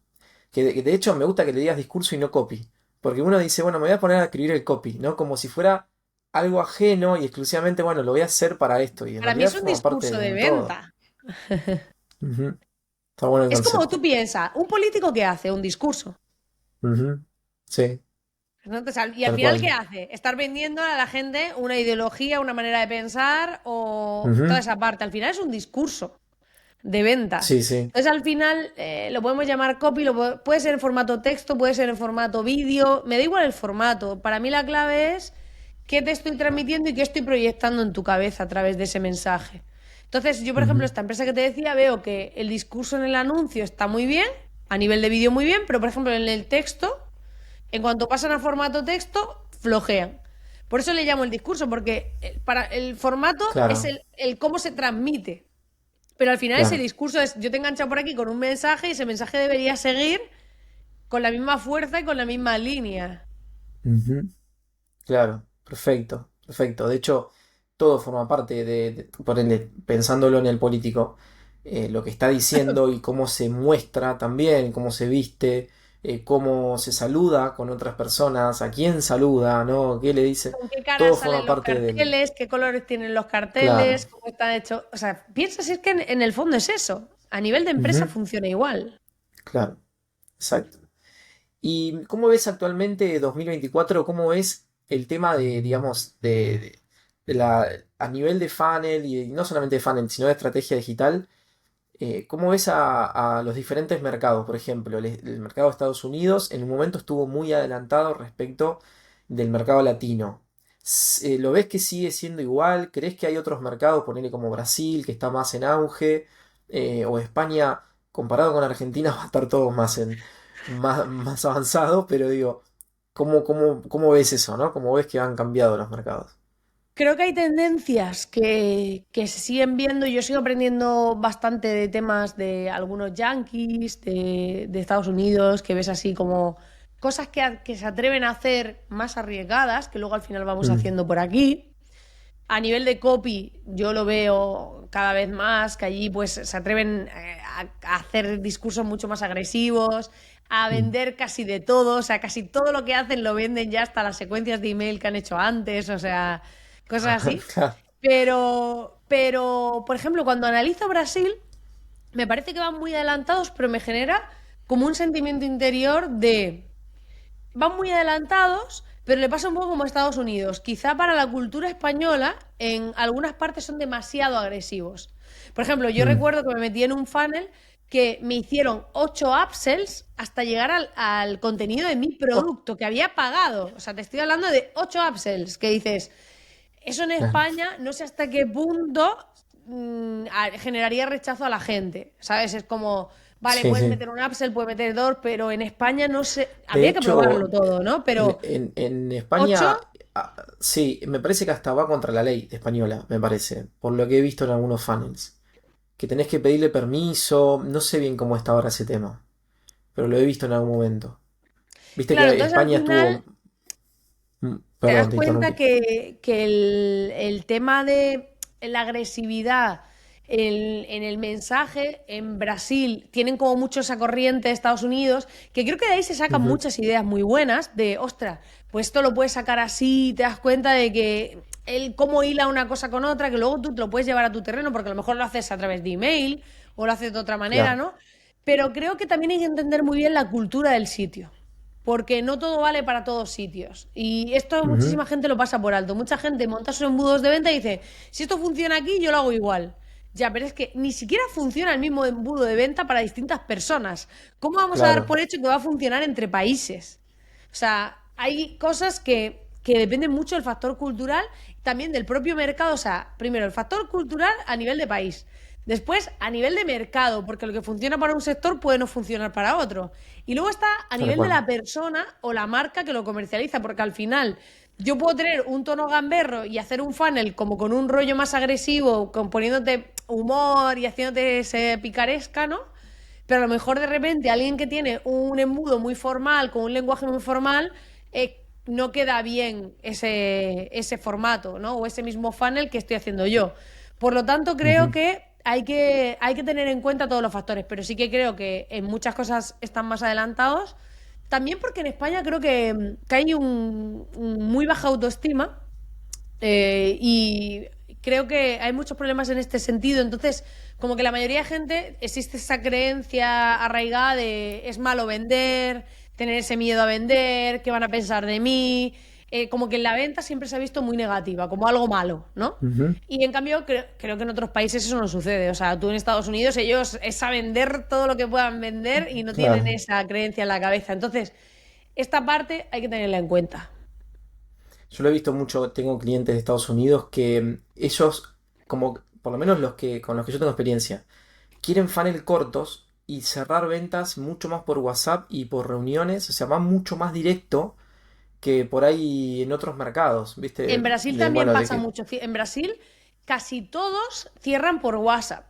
Que de hecho me gusta que le digas discurso y no copy. Porque uno dice, bueno, me voy a poner a escribir el copy, ¿no? Como si fuera algo ajeno y exclusivamente, bueno, lo voy a hacer para esto. Y en Para mí realidad es un forma parte discurso de de un todo. venta. Ujú. Está bueno el Es como concepto. tú piensas, un político que hace un discurso. Ujú. Sí, ¿No? Y al tal final, ¿qué cual. hace? Estar vendiendo a la gente una ideología, una manera de pensar o toda Ujú. esa parte. Al final es un discurso de ventas. Sí, sí, Entonces, al final, lo podemos llamar copy, puede ser en formato texto, puede ser en formato vídeo, me da igual el formato. Para mí la clave es qué te estoy transmitiendo y qué estoy proyectando en tu cabeza a través de ese mensaje. Entonces, yo, por ejemplo, ujú, esta empresa que te decía, veo que el discurso en el anuncio está muy bien, a nivel de vídeo muy bien, pero, por ejemplo, en el texto en cuanto pasan a formato texto, flojean. Por eso le llamo el discurso, porque para el formato es claro, el cómo se transmite. Pero al final ese claro. discurso es, yo te engancho por aquí con un mensaje y ese mensaje debería seguir con la misma fuerza y con la misma línea. Ujú. Claro, perfecto, perfecto. De hecho, todo forma parte por ende, pensándolo en el político, lo que está diciendo y cómo se muestra también, cómo se viste, cómo se saluda con otras personas, a quién saluda, ¿no? ¿Qué le dice? ¿Con qué cara Todo forma salen los parte del... carteles? ¿Qué colores tienen los Claro, carteles? ¿Cómo están hechos? O sea, piensa si es que en el fondo es eso. A nivel de empresa ujú, funciona igual. claro, exacto. ¿Y cómo ves actualmente 2024? ¿Cómo ves el tema de, digamos, a nivel de funnel y no solamente de funnel, sino de estrategia digital? ¿Cómo ves a los diferentes mercados? Por ejemplo, el mercado de Estados Unidos en un momento estuvo muy adelantado respecto del mercado latino. ¿Lo ves que sigue siendo igual? ¿Crees que hay otros mercados, ponele como Brasil, que está más en auge? ¿O España, comparado con Argentina, va a estar todo más avanzado? Pero digo, ¿cómo ves eso, no? ¿Cómo ves que han cambiado los mercados? Creo que hay tendencias que se siguen viendo. Yo sigo aprendiendo bastante de temas de algunos yankees, de Estados Unidos, que ves así como cosas que se atreven a hacer más arriesgadas, que luego al final vamos Mm. haciendo por aquí. A nivel de copy, yo lo veo cada vez más, que allí pues se atreven a hacer discursos mucho más agresivos, a Mm. vender casi de todo, o sea, casi todo lo que hacen lo venden ya hasta las secuencias de email que han hecho antes, o sea, cosas así. Claro. Pero, por ejemplo, cuando analizo Brasil, me parece que van muy adelantados, pero me genera como un sentimiento interior de van muy adelantados, pero le pasa un poco como a Estados Unidos. Quizá para la cultura española, en algunas partes son demasiado agresivos. Por ejemplo, yo Mm. recuerdo que me metí en un funnel que me hicieron 8 upsells hasta llegar al contenido de mi Oh, producto que había pagado. O sea, te estoy hablando de 8 upsells que dices, eso en claro. España no sé hasta qué punto generaría rechazo a la gente, ¿sabes? Es como, vale, Sí, puedes sí. meter un upsell, puedes meter dos, pero en España no sé, De habría que probarlo hecho, todo, ¿no? Pero en 8, España, sí, me parece que hasta va contra la ley española, me parece, por lo que he visto en algunos funnels. Que tenés que pedirle permiso, no sé bien cómo está ahora ese tema, pero lo he visto en algún momento. Viste claro, que entonces al España final estuvo... te das Perdón, te cuenta interrumpí. que el tema de la agresividad en el mensaje en Brasil tienen como mucho esa corriente de Estados Unidos, que creo que de ahí se sacan Ujú. muchas ideas muy buenas de, ostras, pues esto lo puedes sacar así, te das cuenta de que él cómo hila una cosa con otra, que luego tú te lo puedes llevar a tu terreno, porque a lo mejor lo haces a través de email o lo haces de otra manera, Claro. ¿no? Pero creo que también hay que entender muy bien la cultura del sitio porque no todo vale para todos sitios. Y esto Ujú. muchísima gente lo pasa por alto. Mucha gente monta sus embudos de venta y dice, si esto funciona aquí, yo lo hago igual. Ya, pero es que ni siquiera funciona el mismo embudo de venta para distintas personas. ¿Cómo vamos a dar Claro. por hecho que va a funcionar entre países? O sea, hay cosas que dependen mucho del factor cultural, también del propio mercado. O sea, primero, el factor cultural a nivel de país. Después, a nivel de mercado, porque lo que funciona para un sector puede no funcionar para otro. Y luego está a Tal nivel de cual. la persona o la marca que lo comercializa, porque al final yo puedo tener un tono gamberro y hacer un funnel como con un rollo más agresivo, poniéndote humor y haciéndote ese picaresca, ¿no? Pero a lo mejor de repente alguien que tiene un embudo muy formal, con un lenguaje muy formal, no queda bien ese formato, ¿no? O ese mismo funnel que estoy haciendo yo. Por lo tanto, creo Ujú. que hay que tener en cuenta todos los factores, pero sí que creo que en muchas cosas están más adelantados. También porque en España creo que hay un muy baja autoestima y creo que hay muchos problemas en este sentido. Entonces, como que la mayoría de gente existe esa creencia arraigada de es malo vender, tener ese miedo a vender, qué van a pensar de mí. Como que la venta siempre se ha visto muy negativa, como algo malo, ¿no? Ujú. Y en cambio, creo que en otros países eso no sucede. O sea, tú en Estados Unidos, ellos es a vender todo lo que puedan vender y no tienen Claro. esa creencia en la cabeza. Entonces, esta parte hay que tenerla en cuenta. Yo lo he visto mucho, tengo clientes de Estados Unidos que ellos, como por lo menos los que con los que yo tengo experiencia, quieren funnel cortos y cerrar ventas mucho más por WhatsApp y por reuniones, o sea, va mucho más directo que por ahí en otros mercados, En ¿viste? Brasil De, también bueno, de pasa que... mucho. En Brasil casi todos cierran por WhatsApp.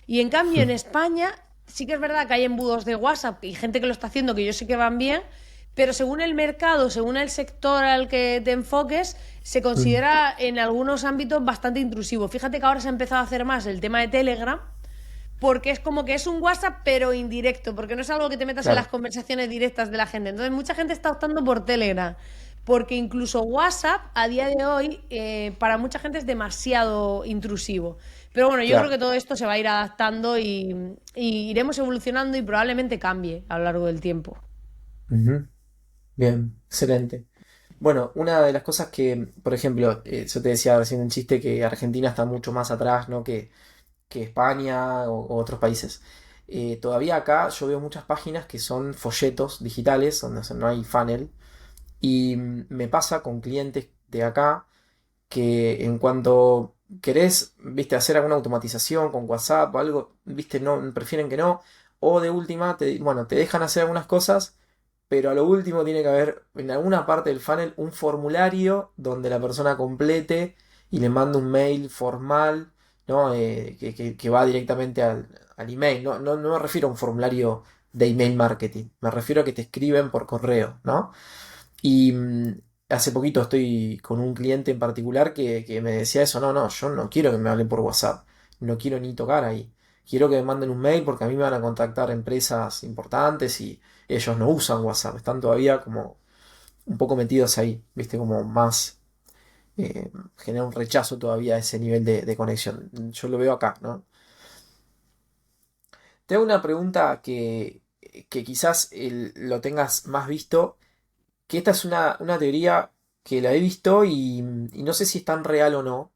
Y en cambio en España sí que es verdad que hay embudos de WhatsApp y gente que lo está haciendo que yo sé que van bien, pero según el mercado, según el sector al que te enfoques, se Mm. considera en algunos ámbitos bastante intrusivo. Fíjate que ahora se ha empezado a hacer más el tema de Telegram, porque es como que es un WhatsApp pero indirecto, porque no es algo que te metas en las Claro. conversaciones directas de la gente. Entonces mucha gente está optando por Telegram, porque incluso WhatsApp a día de hoy para mucha gente es demasiado intrusivo. Pero bueno, yo creo Claro. que todo esto se va a ir adaptando y iremos evolucionando y probablemente cambie a lo largo del tiempo. Ujú. Bien, excelente. Bueno, una de las cosas que, por ejemplo, yo te decía recién en chiste que Argentina está mucho más atrás, ¿no? que España o otros países. Todavía acá yo veo muchas páginas que son folletos digitales, donde no hay funnel, y me pasa con clientes de acá que en cuanto querés, viste, hacer alguna automatización con WhatsApp o algo, viste, no, prefieren que no, o de última, bueno, te dejan hacer algunas cosas, pero a lo último tiene que haber en alguna parte del funnel un formulario donde la persona complete y le mando un mail formal, ¿no? Que va directamente al email. No me refiero a un formulario de email marketing, me refiero a que te escriben por correo, ¿no? Y hace poquito estoy con un cliente en particular que me decía eso, no, yo no quiero que me hablen por WhatsApp, no quiero ni tocar ahí. Quiero que me manden un mail porque a mí me van a contactar empresas importantes y ellos no usan WhatsApp, están todavía como un poco metidos ahí, ¿viste? Como más, genera un rechazo todavía a ese nivel de conexión. Yo lo veo acá, ¿no? Te hago una pregunta que quizás lo tengas más visto, que esta es una teoría que la he visto y no sé si es tan real o no,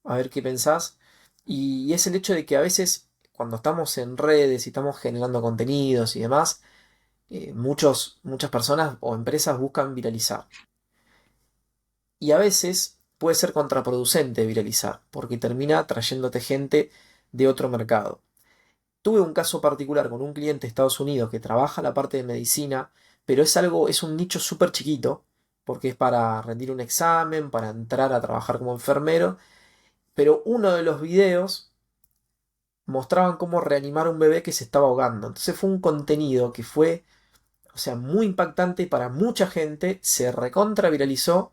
a ver qué pensás, y es el hecho de que a veces cuando estamos en redes y estamos generando contenidos y demás, muchas personas o empresas buscan viralizar. Y a veces puede ser contraproducente viralizar, porque termina trayéndote gente de otro mercado. Tuve un caso particular con un cliente de Estados Unidos que trabaja la parte de medicina, pero es un nicho súper chiquito, porque es para rendir un examen, para entrar a trabajar como enfermero, pero uno de los videos mostraban cómo reanimar a un bebé que se estaba ahogando. Entonces fue un contenido que fue, o sea, muy impactante para mucha gente, se recontra viralizó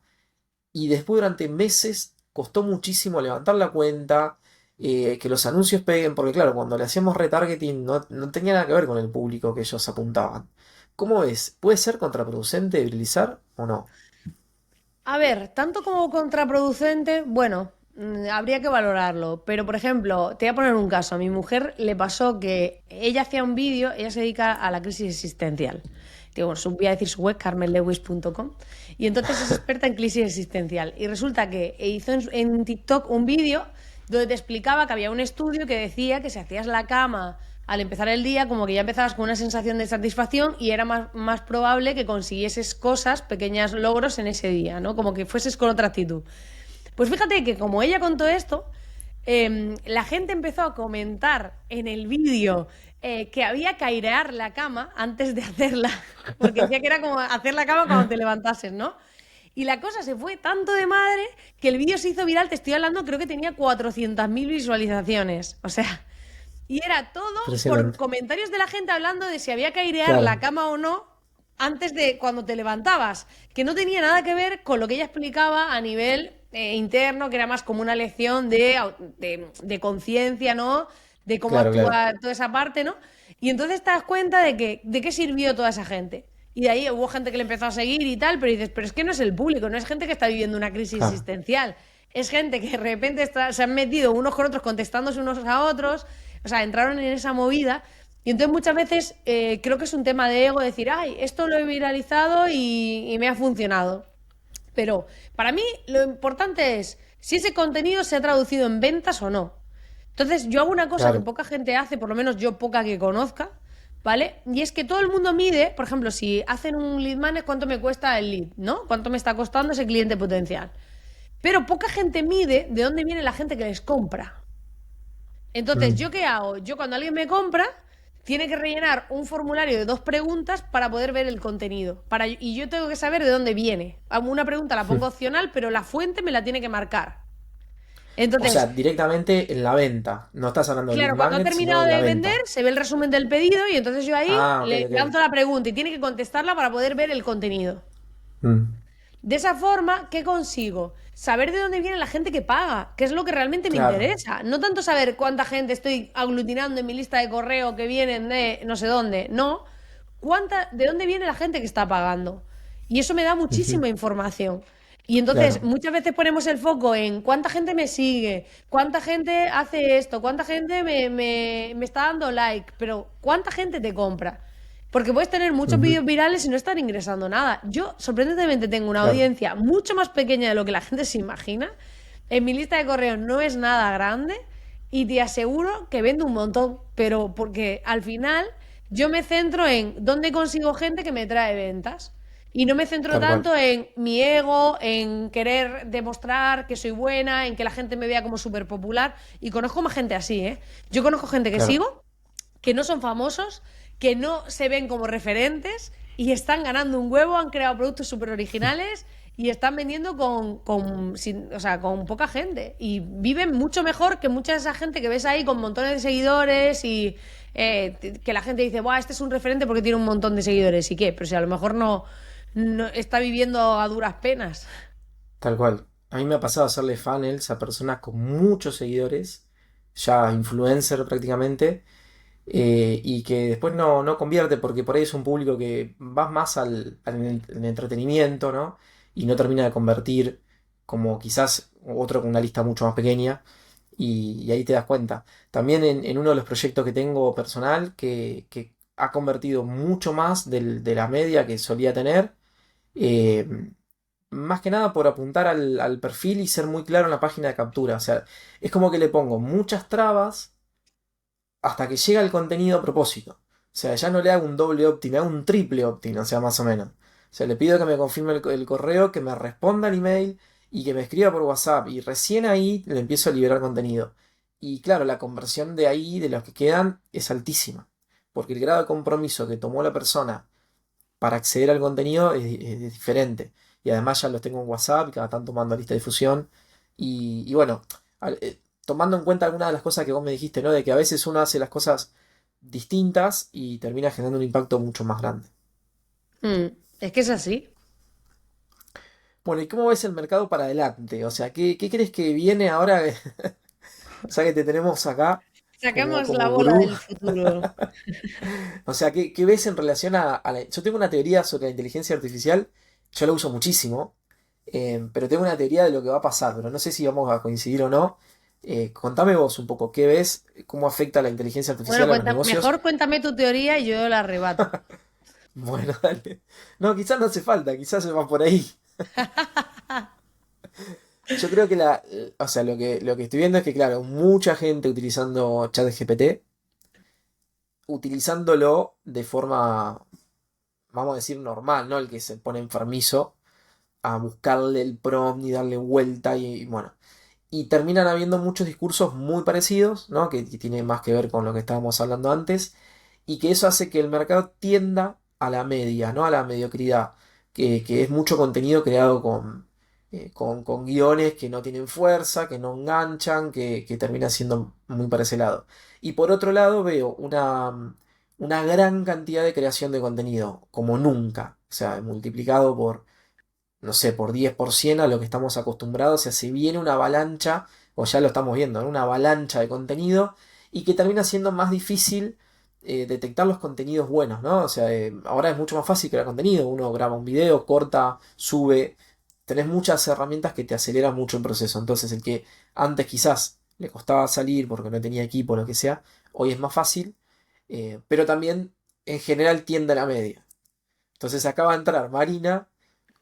y después durante meses costó muchísimo levantar la cuenta, que los anuncios peguen, porque claro, cuando le hacíamos retargeting no tenía nada que ver con el público que ellos apuntaban. ¿Cómo es? ¿Puede ser contraproducente viralizar o no? A ver, tanto como contraproducente, bueno, habría que valorarlo. Pero, por ejemplo, te voy a poner un caso. A mi mujer le pasó que ella hacía un vídeo, ella se dedica a la crisis existencial. Digo, voy a decir su web, carmenlewis.com. Y entonces es experta en crisis existencial. Y resulta que hizo en TikTok un vídeo donde te explicaba que había un estudio que decía que si hacías la cama al empezar el día, como que ya empezabas con una sensación de satisfacción y era más probable que consiguieses cosas, pequeños logros en ese día, ¿no? Como que fueses con otra actitud. Pues fíjate que como ella contó esto, la gente empezó a comentar en el vídeo que había que airear la cama antes de hacerla, porque decía que era como hacer la cama cuando te levantases, ¿no? Y la cosa se fue tanto de madre que el vídeo se hizo viral, te estoy hablando, creo que tenía 400.000 visualizaciones. O sea, y era todo por Impresionante. comentarios de la gente hablando de si había que airear la Claro, cama o no antes de cuando te levantabas, que no tenía nada que ver con lo que ella explicaba a nivel interno, que era más como una lección de conciencia, ¿no? De cómo claro. actúa toda esa parte, ¿no? Y entonces te das cuenta de qué sirvió toda esa gente. Y de ahí hubo gente que le empezó a seguir y tal, pero dices, pero es que no es el público, no es gente que está viviendo una crisis Claro. existencial. Es gente que de repente se han metido unos con otros contestándose unos a otros, o sea, entraron en esa movida. Y entonces muchas veces creo que es un tema de ego decir, ay, esto lo he viralizado y me ha funcionado. Pero para mí lo importante es si ese contenido se ha traducido en ventas o no. Entonces yo hago una cosa que Claro. poca gente hace, por lo menos yo poca que conozca, ¿vale? Y es que todo el mundo mide, por ejemplo, si hacen un lead management, cuánto me cuesta el lead, ¿no? Cuánto me está costando ese cliente potencial. Pero poca gente mide de dónde viene la gente que les compra. Entonces, Mm. ¿yo qué hago? Yo cuando alguien me compra, tiene que rellenar un formulario de 2 preguntas para poder ver el contenido. Y yo tengo que saber de dónde viene. Una pregunta la pongo opcional, pero la fuente me la tiene que marcar. O sea, Entonces, directamente en la venta. No estás hablando de lead claro, cuando ha magnet, terminado sino en la de vender, venta. se ve el resumen del pedido y entonces yo ahí Ah, ok, le ok. lanzo la pregunta y tiene que contestarla para poder ver el contenido. Mm. De esa forma, ¿qué consigo? Saber de dónde viene la gente que paga, que es lo que realmente me Claro. interesa. No tanto saber cuánta gente estoy aglutinando en mi lista de correo que vienen de no sé dónde, no. De dónde viene la gente que está pagando. Y eso me da Ujú. muchísima información. Y entonces Claro. muchas veces ponemos el foco en cuánta gente me sigue, cuánta gente hace esto, cuánta gente me está dando like, pero cuánta gente te compra. Porque puedes tener muchos Ujú. vídeos virales y no estar ingresando nada. Yo, sorprendentemente, tengo una Claro. audiencia mucho más pequeña de lo que la gente se imagina. En mi lista de correos no es nada grande y te aseguro que vendo un montón. Pero porque al final yo me centro en dónde consigo gente que me trae ventas. Y no me centro Tal cual. tanto en mi ego, en querer demostrar que soy buena, en que la gente me vea como súper popular. Y conozco más gente así, ¿eh? Yo conozco gente que Claro. sigo que no son famosos, que no se ven como referentes y están ganando un huevo, han creado productos súper originales y están vendiendo o sea, con poca gente. Y viven mucho mejor que mucha de esa gente que ves ahí con montones de seguidores y que la gente dice, Buah, este es un referente porque tiene un montón de seguidores. ¿Y qué? Pero si a lo mejor no está viviendo a duras penas. Tal cual. A mí me ha pasado hacerle funnels a personas con muchos seguidores, ya influencer prácticamente, y que después no convierte porque por ahí es un público que va más al entretenimiento, ¿no? Y no termina de convertir como quizás otro con una lista mucho más pequeña, y ahí te das cuenta. También en uno de los proyectos que tengo personal, que ha convertido mucho más de la media que solía tener, eh, más que nada por apuntar al perfil y ser muy claro en la página de captura. O sea, es como que le pongo muchas trabas hasta que llega el contenido a propósito. O sea, ya no le hago un doble opt-in, le hago un triple opt-in, o sea, más o menos. O sea, le pido que me confirme el correo, que me responda el email y que me escriba por WhatsApp. Y recién ahí le empiezo a liberar contenido. Y claro, la conversión de ahí, de los que quedan, es altísima. Porque el grado de compromiso que tomó la persona para acceder al contenido es diferente. Y además ya los tengo en WhatsApp, cada tanto mando lista de difusión. Y bueno, tomando en cuenta algunas de las cosas que vos me dijiste, ¿no? De que a veces uno hace las cosas distintas y termina generando un impacto mucho más grande. Es que es así. Bueno, ¿y cómo ves el mercado para adelante? O sea, ¿qué crees que viene ahora? O sea, que te tenemos acá Saquemos la como bola gurú. del futuro. O sea, ¿qué ves en relación Yo tengo una teoría sobre la inteligencia artificial, yo la uso muchísimo, pero tengo una teoría de lo que va a pasar, pero no sé si vamos a coincidir o no. Contame vos un poco, ¿qué ves? ¿Cómo afecta la inteligencia Bueno, artificial a los negocios? mejor cuéntame tu teoría y yo la rebato. Bueno, dale. No, quizás no hace falta, quizás se va por ahí. Yo creo que o sea, lo que estoy viendo es que, claro, mucha gente utilizando ChatGPT, utilizándolo de forma, vamos a decir, normal, ¿no? El que se pone enfermizo a buscarle el prompt y darle vuelta y bueno. Y terminan habiendo muchos discursos muy parecidos, ¿no? Que tiene más que ver con lo que estábamos hablando antes, y que eso hace que el mercado tienda a la media, ¿no? A la mediocridad, que es mucho contenido creado con guiones que no tienen fuerza, que no enganchan, que termina siendo muy para ese lado. Y por otro lado veo una gran cantidad de creación de contenido, como nunca, o sea, multiplicado por no sé, por 10% a lo que estamos acostumbrados, o sea, se viene una avalancha, o ya lo estamos viendo, ¿no? Una avalancha de contenido y que termina siendo más difícil detectar los contenidos buenos, ¿no? O sea, ahora es mucho más fácil crear contenido, uno graba un video, corta, sube, tenés muchas herramientas que te aceleran mucho el proceso, entonces el que antes quizás le costaba salir porque no tenía equipo o lo que sea, hoy es más fácil, pero también en general tiende a la media. Entonces acaba de entrar Marina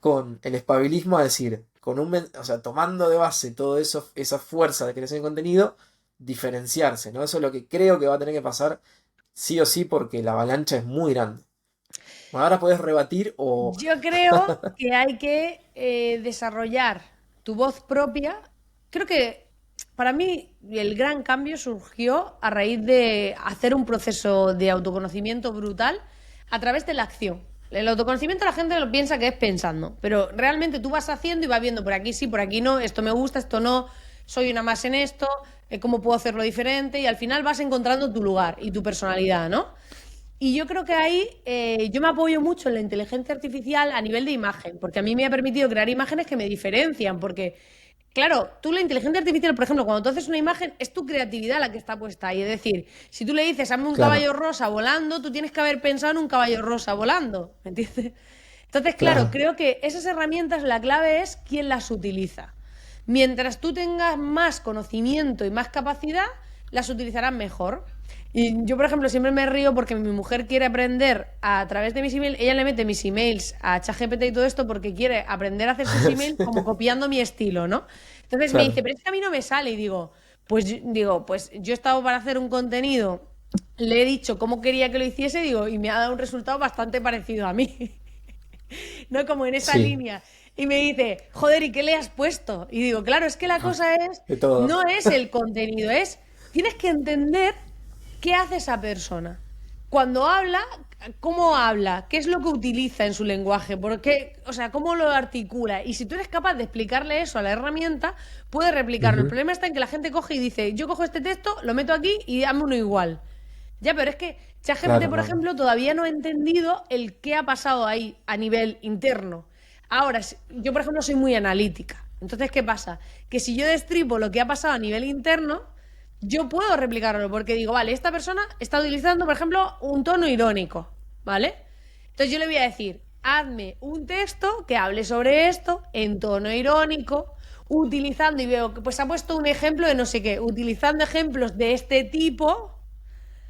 con el espabilismo a decir, o sea, tomando de base todo eso, esa fuerza de creación de contenido, diferenciarse, ¿no? Eso es lo que creo que va a tener que pasar sí o sí porque la avalancha es muy grande. Bueno, ahora puedes rebatir o... Yo creo que hay que desarrollar tu voz propia. Creo que para mí el gran cambio surgió a raíz de hacer un proceso de autoconocimiento brutal a través de la acción. El autoconocimiento la gente lo piensa que es pensando, pero realmente tú vas haciendo y vas viendo por aquí sí, por aquí no, esto me gusta, esto no, soy una más en esto, cómo puedo hacerlo diferente y al final vas encontrando tu lugar y tu personalidad, ¿no? Y yo creo que ahí yo me apoyo mucho en la inteligencia artificial a nivel de imagen, porque a mí me ha permitido crear imágenes que me diferencian, porque, claro, tú la inteligencia artificial, por ejemplo, cuando tú haces una imagen, es tu creatividad la que está puesta ahí. Es decir, si tú le dices, hazme un Claro, caballo rosa volando, tú tienes que haber pensado en un caballo rosa volando, ¿me entiendes? Entonces, claro, claro. creo que esas herramientas, la clave es quién las utiliza. Mientras tú tengas más conocimiento y más capacidad, las utilizarás mejor. Y yo, por ejemplo, siempre me río porque mi mujer quiere aprender a través de mis emails, ella le mete mis emails a ChatGPT y todo esto porque quiere aprender a hacer sus emails como copiando mi estilo, ¿no? Entonces me dice, Claro. pero es que a mí no me sale y pues yo he estado para hacer un contenido, le he dicho cómo quería que lo hiciese, digo, y me ha dado un resultado bastante parecido a mí, no como en esa Sí, línea. Y me dice, joder, ¿y qué le has puesto? Y digo, claro, es que la cosa es, de todo. no es el contenido, tienes que entender qué hace esa persona. cuando habla, ¿cómo habla? ¿Qué es lo que utiliza en su lenguaje? ¿Por qué? O sea, ¿cómo lo articula? Y si tú eres capaz de explicarle eso a la herramienta, puedes replicarlo. El Ujú. problema está en que la gente coge y dice, yo cojo este texto, lo meto aquí y dame uno igual. Ya, pero es que ChatGPT, Claro, por no, no. ejemplo, todavía no ha entendido el qué ha pasado ahí a nivel interno. Ahora, yo, por ejemplo, soy muy analítica. Entonces, ¿qué pasa? Que si yo destripo lo que ha pasado a nivel interno, yo puedo replicarlo, porque digo, vale, esta persona está utilizando, por ejemplo, un tono irónico, ¿vale? Entonces yo le voy a decir, hazme un texto que hable sobre esto en tono irónico, utilizando, y veo que pues ha puesto un ejemplo de no sé qué, utilizando ejemplos de este tipo.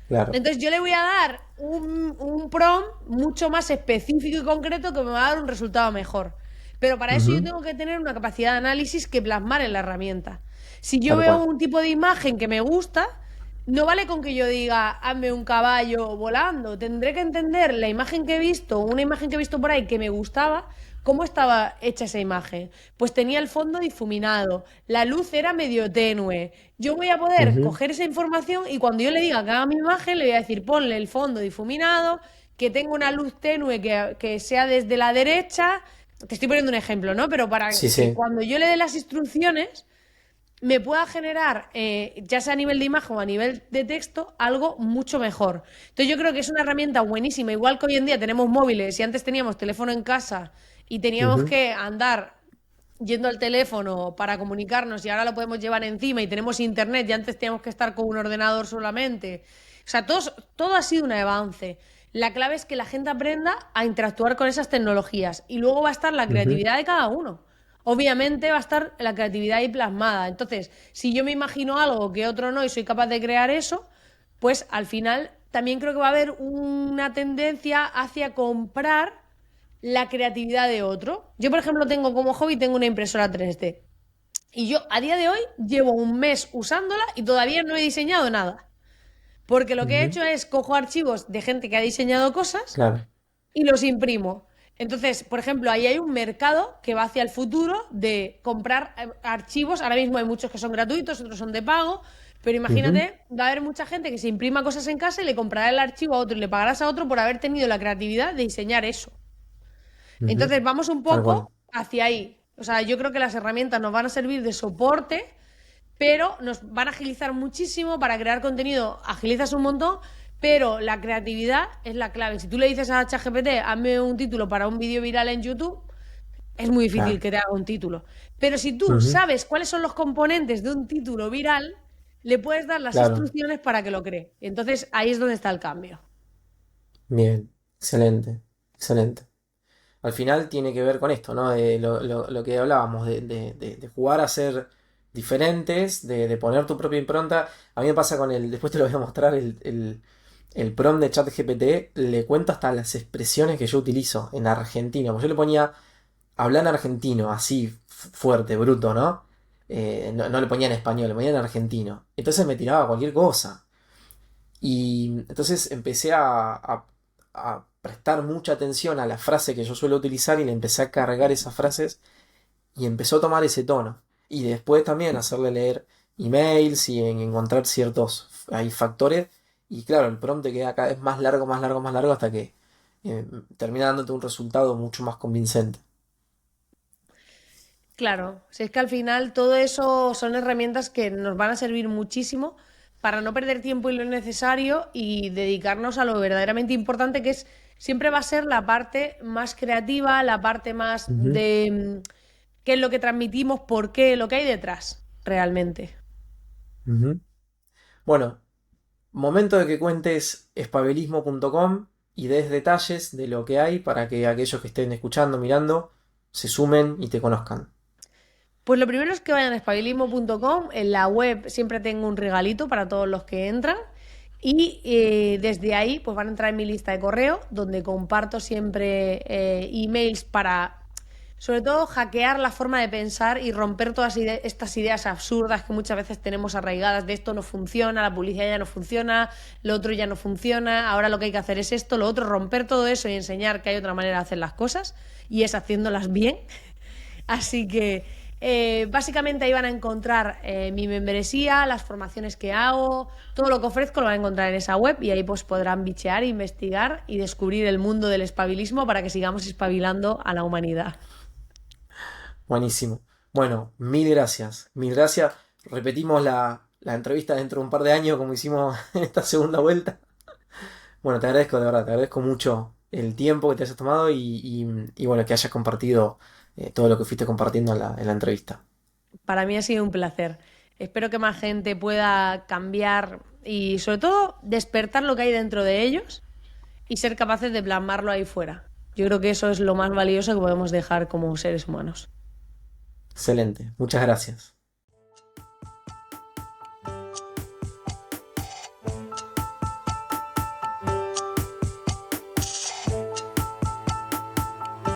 Claro. Entonces yo le voy a dar un prompt mucho más específico y concreto que me va a dar un resultado mejor. Pero para eso yo Ujú. tengo que tener una capacidad de análisis que plasmar en la herramienta. Si yo Tal veo cual. un tipo de imagen que me gusta, no vale con que yo diga, hazme un caballo volando. Tendré que entender la imagen que he visto, una imagen que he visto por ahí que me gustaba, cómo estaba hecha esa imagen. Pues tenía el fondo difuminado, la luz era medio tenue. Yo voy a poder Ujú. coger esa información y cuando yo le diga que haga mi imagen, le voy a decir, ponle el fondo difuminado, que tenga una luz tenue que sea desde la derecha. Te estoy poniendo un ejemplo, ¿no? Pero para Sí, que sí. cuando yo le dé las instrucciones me pueda generar, ya sea a nivel de imagen o a nivel de texto, algo mucho mejor. Entonces yo creo que es una herramienta buenísima, igual que hoy en día tenemos móviles y antes teníamos teléfono en casa y teníamos Ujú. que andar yendo al teléfono para comunicarnos y ahora lo podemos llevar encima y tenemos internet y antes teníamos que estar con un ordenador solamente. O sea, todo ha sido un avance. La clave es que la gente aprenda a interactuar con esas tecnologías y luego va a estar la Ujú. creatividad de cada uno. Obviamente va a estar la creatividad ahí plasmada. Entonces, si yo me imagino algo que otro no y soy capaz de crear eso, pues al final también creo que va a haber una tendencia hacia comprar la creatividad de otro. Yo, por ejemplo, tengo como hobby, tengo una impresora 3D. Y yo a día de hoy llevo un mes usándola y todavía no he diseñado nada. Porque lo que he Ujú. hecho es cojo archivos de gente que ha diseñado cosas Claro. y los imprimo. Entonces, por ejemplo, ahí hay un mercado que va hacia el futuro de comprar archivos. Ahora mismo hay muchos que son gratuitos, otros son de pago. Pero Ujú. imagínate, va a haber mucha gente que se imprima cosas en casa y le comprará el archivo a otro y le pagarás a otro por haber tenido la creatividad de diseñar eso. Ujú. Entonces vamos un Tal cual. poco hacia ahí. O sea, yo creo que las herramientas nos van a servir de soporte, pero nos van a agilizar muchísimo para crear contenido. Agilizas un montón, pero la creatividad es la clave. Si tú le dices a ChatGPT, hazme un título para un vídeo viral en YouTube, es muy difícil Claro. que te haga un título. Pero si tú Ujú. sabes cuáles son los componentes de un título viral, le puedes dar las Claro. instrucciones para que lo cree. Entonces ahí es donde está el cambio. Bien. Excelente. Excelente. Al final tiene que ver con esto, ¿no? De lo que hablábamos, de jugar a ser diferentes, de poner tu propia impronta. A mí me pasa con el, después te lo voy a mostrar, el prompt de ChatGPT, le cuento hasta las expresiones que yo utilizo en argentino. Porque yo le ponía hablar en argentino, así, fuerte, bruto, ¿no? No le ponía en español, le ponía en argentino. Entonces me tiraba cualquier cosa. Y entonces empecé a prestar mucha atención a la frase que yo suelo utilizar y le empecé a cargar esas frases y empezó a tomar ese tono. Y después también hacerle leer emails y encontrar ciertos hay factores. Y claro, el prompt te queda cada vez más largo, más largo, más largo hasta que termina dándote un resultado mucho más convincente. Claro, si es que al final todo eso son herramientas que nos van a servir muchísimo para no perder tiempo y lo necesario y dedicarnos a lo verdaderamente importante que es siempre va a ser la parte más creativa, la parte más Ujú. de qué es lo que transmitimos, por qué, lo que hay detrás, realmente. Ujú. Bueno, momento de que cuentes espabelismo.com y des detalles de lo que hay para que aquellos que estén escuchando, mirando, se sumen y te conozcan. Pues lo primero es que vayan a espabilismo.com. En la web siempre tengo un regalito para todos los que entran. Y desde ahí pues van a entrar en mi lista de correo, donde comparto siempre emails para, sobre todo, hackear la forma de pensar y romper todas estas ideas absurdas que muchas veces tenemos arraigadas de esto no funciona, la publicidad ya no funciona, lo otro ya no funciona, ahora lo que hay que hacer es esto, lo otro, romper todo eso y enseñar que hay otra manera de hacer las cosas y es haciéndolas bien. Así que Básicamente ahí van a encontrar mi membresía, las formaciones que hago, todo lo que ofrezco lo van a encontrar en esa web y ahí pues podrán bichear, investigar y descubrir el mundo del espabilismo para que sigamos espabilando a la humanidad. Buenísimo. Bueno, mil gracias. Mil gracias. Repetimos la entrevista dentro de un par de años como hicimos en esta segunda vuelta. Bueno, te agradezco, de verdad, te agradezco mucho el tiempo que te hayas tomado y bueno, que hayas compartido todo lo que fuiste compartiendo en la entrevista. Para mí ha sido un placer. Espero que más gente pueda cambiar y sobre todo despertar lo que hay dentro de ellos y ser capaces de plasmarlo ahí fuera. Yo creo que eso es lo más valioso que podemos dejar como seres humanos. Excelente, muchas gracias.